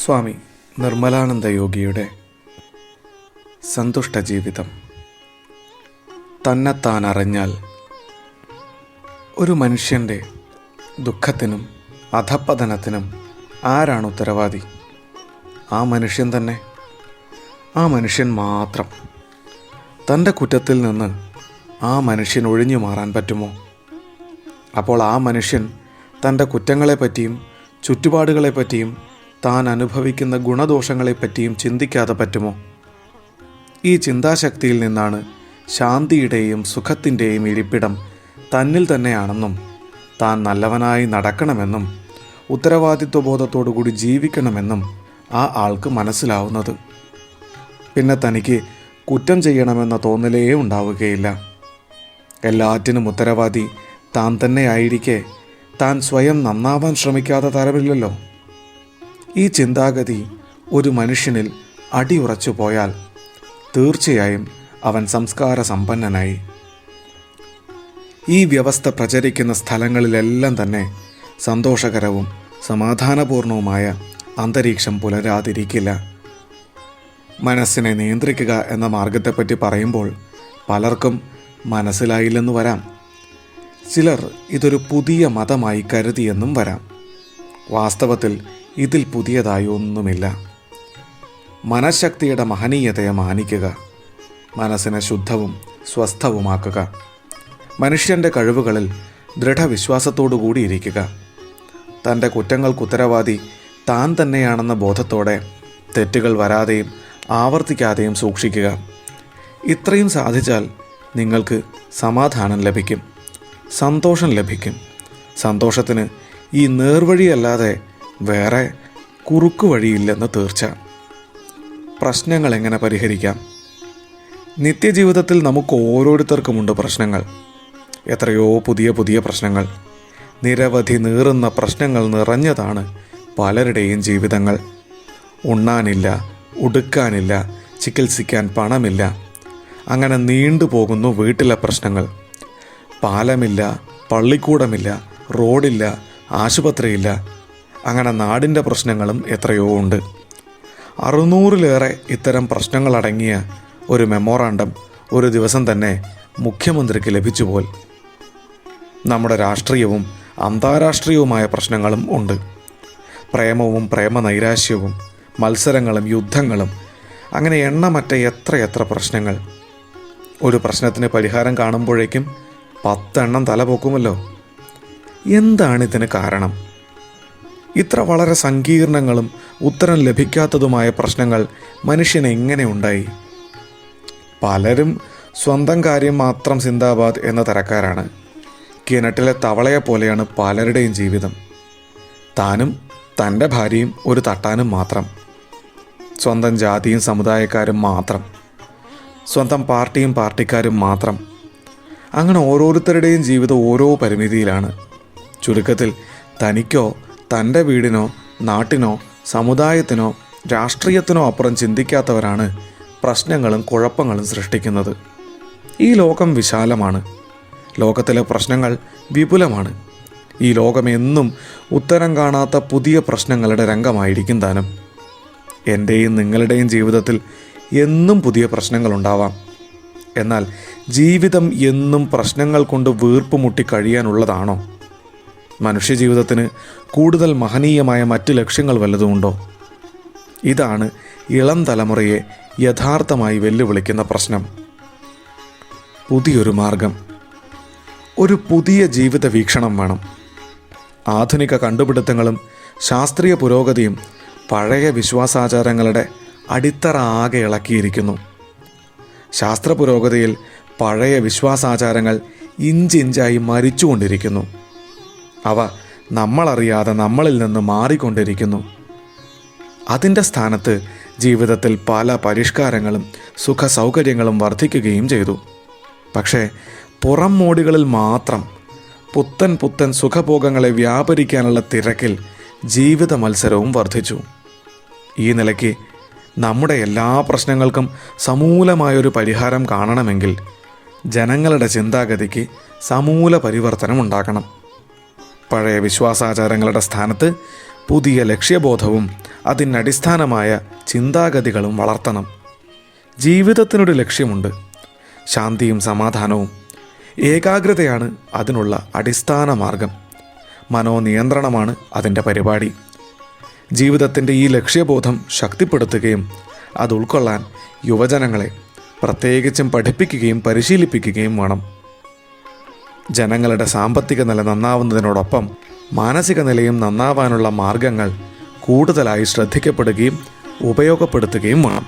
സ്വാമി നിർമ്മലാനന്ദ യോഗിയുടെ സന്തുഷ്ട ജീവിതം. തന്നെത്താൻ അറിഞ്ഞാൽ ഒരു മനുഷ്യൻ്റെ ദുഃഖത്തിനും അധപ്പതനത്തിനും ആരാണ് ഉത്തരവാദി? ആ മനുഷ്യൻ തന്നെ. ആ മനുഷ്യൻ മാത്രം. തൻ്റെ കുറ്റത്തിൽ നിന്ന് ആ മനുഷ്യൻ ഒഴിഞ്ഞു മാറാൻ പറ്റുമോ? അപ്പോൾ ആ മനുഷ്യൻ തൻ്റെ കുറ്റങ്ങളെപ്പറ്റിയും ചുറ്റുപാടുകളെപ്പറ്റിയും താൻ അനുഭവിക്കുന്ന ഗുണദോഷങ്ങളെപ്പറ്റിയും ചിന്തിക്കാതെ പറ്റുമോ? ഈ ചിന്താശക്തിയിൽ നിന്നാണ് ശാന്തിയുടെയും സുഖത്തിൻ്റെയും ഇരിപ്പിടം തന്നിൽ തന്നെയാണെന്നും താൻ നല്ലവനായി നടക്കണമെന്നും ഉത്തരവാദിത്വബോധത്തോടുകൂടി ജീവിക്കണമെന്നും ആ ആൾക്ക് മനസ്സിലാവുന്നത്. പിന്നെ തനിക്ക് കുറ്റം ചെയ്യണമെന്ന തോന്നലേ ഉണ്ടാവുകയില്ല. എല്ലാറ്റിനും ഉത്തരവാദി താൻ തന്നെയായിരിക്കെ താൻ സ്വയം നന്നാവാൻ ശ്രമിക്കാതെ തരമില്ലല്ലോ. ഈ ചിന്താഗതി ഒരു മനുഷ്യനിൽ അടിയുറച്ചു പോയാൽ തീർച്ചയായും അവൻ സംസ്കാര സമ്പന്നനായി. ഈ വ്യവസ്ഥ പ്രചരിക്കുന്ന സ്ഥലങ്ങളിലെല്ലാം തന്നെ സന്തോഷകരവും സമാധാനപൂർണവുമായ അന്തരീക്ഷം പുലരാതിരിക്കില്ല. മനസ്സിനെ നിയന്ത്രിക്കുക എന്ന മാർഗത്തെപ്പറ്റി പറയുമ്പോൾ പലർക്കും മനസ്സിലായില്ലെന്ന് വരാം. ചിലർ ഇതൊരു പുതിയ മതമായി കരുതിയെന്നും വരാം. വാസ്തവത്തിൽ ഇതിൽ പുതിയതായി ഒന്നുമില്ല. മനഃശക്തിയുടെ മഹനീയതയെ മാനിക്കുക, മനസ്സിനെ ശുദ്ധവും സ്വസ്ഥവുമാക്കുക, മനുഷ്യൻ്റെ കഴിവുകളിൽ ദൃഢവിശ്വാസത്തോടു കൂടിയിരിക്കുക, തൻ്റെ കുറ്റങ്ങൾക്കുത്തരവാദി താൻ തന്നെയാണെന്ന ബോധത്തോടെ തെറ്റുകൾ വരാതെയും ആവർത്തിക്കാതെയും സൂക്ഷിക്കുക. ഇത്രയും സാധിച്ചാൽ നിങ്ങൾക്ക് സമാധാനം ലഭിക്കും, സന്തോഷം ലഭിക്കും. സന്തോഷത്തിന് ഈ നേർവഴിയല്ലാതെ വേറെ കുറുക്കു വഴിയില്ലെന്ന് തീർച്ച. പ്രശ്നങ്ങൾ എങ്ങനെ പരിഹരിക്കാം? നിത്യജീവിതത്തിൽ നമുക്ക് ഓരോരുത്തർക്കുമുണ്ട് പ്രശ്നങ്ങൾ. എത്രയോ പുതിയ പുതിയ പ്രശ്നങ്ങൾ. നിരവധി നീറുന്ന പ്രശ്നങ്ങൾ നിറഞ്ഞതാണ് പലരുടെയും ജീവിതങ്ങൾ. ഉണ്ണാനില്ല, ഉടുക്കാനില്ല, ചികിത്സിക്കാൻ പണമില്ല. അങ്ങനെ നീണ്ടുപോകുന്നു വീട്ടിലെ പ്രശ്നങ്ങൾ. പാലമില്ല, പള്ളിക്കൂടമില്ല, റോഡില്ല, ആശുപത്രിയില്ല. അങ്ങനെ നാടിൻ്റെ പ്രശ്നങ്ങളും എത്രയോ ഉണ്ട്. 600-ലേറെ ഇത്തരം പ്രശ്നങ്ങളടങ്ങിയ ഒരു മെമ്മോറാണ്ടം ഒരു ദിവസം തന്നെ മുഖ്യമന്ത്രിക്ക് ലഭിച്ചുപോൽ. നമ്മുടെ രാഷ്ട്രീയവും അന്താരാഷ്ട്രീയവുമായ പ്രശ്നങ്ങളും ഉണ്ട്. പ്രേമവും പ്രേമനൈരാശ്യവും മത്സരങ്ങളും യുദ്ധങ്ങളും, അങ്ങനെ എണ്ണമറ്റ എത്രയെത്ര പ്രശ്നങ്ങൾ. ഒരു പ്രശ്നത്തിന് പരിഹാരം കാണുമ്പോഴേക്കും 10 എണ്ണം തലപൊക്കുമല്ലോ. എന്താണിതിന് കാരണം? ഇത്ര വളരെ സങ്കീർണങ്ങളും ഉത്തരം ലഭിക്കാത്തതുമായ പ്രശ്നങ്ങൾ മനുഷ്യന് എങ്ങനെ ഉണ്ടായി? പലരും സ്വന്തം കാര്യം മാത്രം സിന്ദാബാദ് എന്ന തരക്കാരാണ്. കിണറ്റിലെ തവളയെപ്പോലെയാണ് പലരുടെയും ജീവിതം. താനും തൻ്റെ ഭാര്യയും ഒരു തട്ടാനും മാത്രം, സ്വന്തം ജാതിയും സമുദായക്കാരും മാത്രം, സ്വന്തം പാർട്ടിയും പാർട്ടിക്കാരും മാത്രം. അങ്ങനെ ഓരോരുത്തരുടെയും ജീവിതം ഓരോ പരിമിതിയിലാണ്. ചുരുക്കത്തിൽ തനിക്കോ തൻ്റെ വീടിനോ നാട്ടിനോ സമുദായത്തിനോ രാഷ്ട്രീയത്തിനോ അപ്പുറം ചിന്തിക്കാത്തവരാണ് പ്രശ്നങ്ങളും കുഴപ്പങ്ങളും സൃഷ്ടിക്കുന്നത്. ഈ ലോകം വിശാലമാണ്. ലോകത്തിലെ പ്രശ്നങ്ങൾ വിപുലമാണ്. ഈ ലോകം എന്നും ഉത്തരം കാണാത്ത പുതിയ പ്രശ്നങ്ങളുടെ രംഗമായിരിക്കും താനും. എൻ്റെയും നിങ്ങളുടെയും ജീവിതത്തിൽ എന്നും പുതിയ പ്രശ്നങ്ങളുണ്ടാവാം. എന്നാൽ ജീവിതം എന്നും പ്രശ്നങ്ങൾ കൊണ്ട് വീർപ്പുമുട്ടി കഴിയാനുള്ളതാണോ? മനുഷ്യജീവിതത്തിന് കൂടുതൽ മഹനീയമായ മറ്റ് ലക്ഷ്യങ്ങൾ വല്ലതുമുണ്ടോ? ഇതാണ് ഇളം തലമുറയെ യഥാർത്ഥമായി വെല്ലുവിളിക്കുന്ന പ്രശ്നം. പുതിയൊരു മാർഗം, ഒരു പുതിയ ജീവിത വീക്ഷണം വേണം. ആധുനിക കണ്ടുപിടുത്തങ്ങളും ശാസ്ത്രീയ പുരോഗതിയും പഴയ വിശ്വാസാചാരങ്ങളുടെ അടിത്തറ ആകെ ഇളക്കിയിരിക്കുന്നു. ശാസ്ത്ര പുരോഗതിയിൽ പഴയ വിശ്വാസാചാരങ്ങൾ ഇഞ്ചിഞ്ചായി മരിച്ചുകൊണ്ടിരിക്കുന്നു. അവ നമ്മളറിയാതെ നമ്മളിൽ നിന്ന് മാറിക്കൊണ്ടിരിക്കുന്നു. അതിൻ്റെ സ്ഥാനത്ത് ജീവിതത്തിൽ പല പരിഷ്കാരങ്ങളും സുഖ സൗകര്യങ്ങളും വർദ്ധിക്കുകയും ചെയ്തു. പക്ഷേ പുറം മോടികളിൽ മാത്രം പുത്തൻ പുത്തൻ സുഖഭോഗങ്ങളെ വ്യാപരിക്കാനുള്ള തിരക്കിൽ ജീവിത മത്സരവും വർദ്ധിച്ചു. ഈ നിലയ്ക്ക് നമ്മുടെ എല്ലാ പ്രശ്നങ്ങൾക്കും സമൂലമായൊരു പരിഹാരം കാണണമെങ്കിൽ ജനങ്ങളുടെ ചിന്താഗതിക്ക് സമൂല പരിവർത്തനം ഉണ്ടാക്കണം. പഴയ വിശ്വാസാചാരങ്ങളുടെ സ്ഥാനത്ത് പുതിയ ലക്ഷ്യബോധവും അതിനടിസ്ഥാനമായ ചിന്താഗതികളും വളർത്തണം. ജീവിതത്തിനൊരു ലക്ഷ്യമുണ്ട്. ശാന്തിയും സമാധാനവും. ഏകാഗ്രതയാണ് അതിനുള്ള അടിസ്ഥാന മാർഗം. മനോനിയന്ത്രണമാണ് അതിൻ്റെ പരിപാടി. ജീവിതത്തിൻ്റെ ഈ ലക്ഷ്യബോധം ശക്തിപ്പെടുത്തുകയും അത് ഉൾക്കൊള്ളാൻ യുവജനങ്ങളെ പ്രത്യേകിച്ചും പഠിപ്പിക്കുകയും പരിശീലിപ്പിക്കുകയും വേണം. ജനങ്ങളുടെ സാമ്പത്തിക നില നന്നാവുന്നതിനോടൊപ്പം മാനസിക നിലയും നന്നാവാനുള്ള മാർഗങ്ങൾ കൂടുതലായി ശ്രദ്ധിക്കപ്പെടുകയും ഉപയോഗപ്പെടുത്തുകയും വേണം.